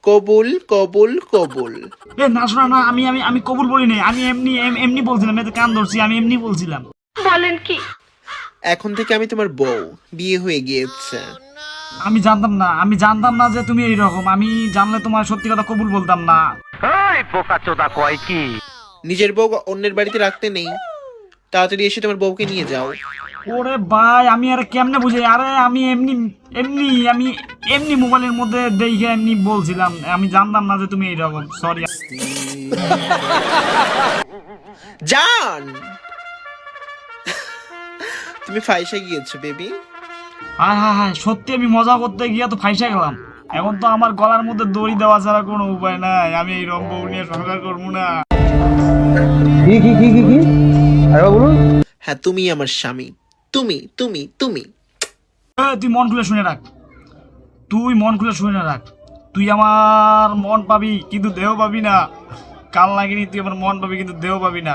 কবুল কবুল কবুল। এ না শোনা না, আমি আমি আমি কবুল বলি নাই, আমি এমনি এমনি বলছিলাম, এতে কান ধরছি, আমি এমনি বলছিলাম। এখন থেকে আমি তোমার বউ, বিয়ে হয়ে গিয়েছে। আমি জানতাম না যে তুমি এইরকম, আমি জানলে তোমার সত্যি কথা কবুল বলতাম না। নিজের বউ অন্যের বাড়িতে রাখতে নেই, তাড়াতাড়ি এসে তোমার বউকে নিয়ে যাও। ওরে ভাই, আমি আরে কেমনে বুঝি, আরে আমি এমনি এমনি আমি এমনি মোবাইলের মধ্যে দেখে এমনি বলছিলাম, আমি জানতাম না যে তুমি এইরকম, সরি। জান, তুমি ফাইসা গিয়েছো বেবি। হ্যাঁ হ্যাঁ হ্যাঁ, সত্যি আমি মজা করতে গিয়ে তো ফাইসা গেলাম। এখন তো আমার গলার মধ্যে দড়ি দেওয়া ছাড়া কোনো উপায় নাই, আমি এই রম্ব নিয়ে সংসার করবো না। কি আরে বলুন। হ্যাঁ, তুমি আমার স্বামী, তুমি তুমি তুমি। তুই মন খুলে শুনে রাখ, তুই মন খুলে শুনে রাখ, তুই আমার মন পাবি কিন্তু দেহ পাবি না। কাল লাগিনি, তুই আমার মন পাবি কিন্তু দেহ পাবি না।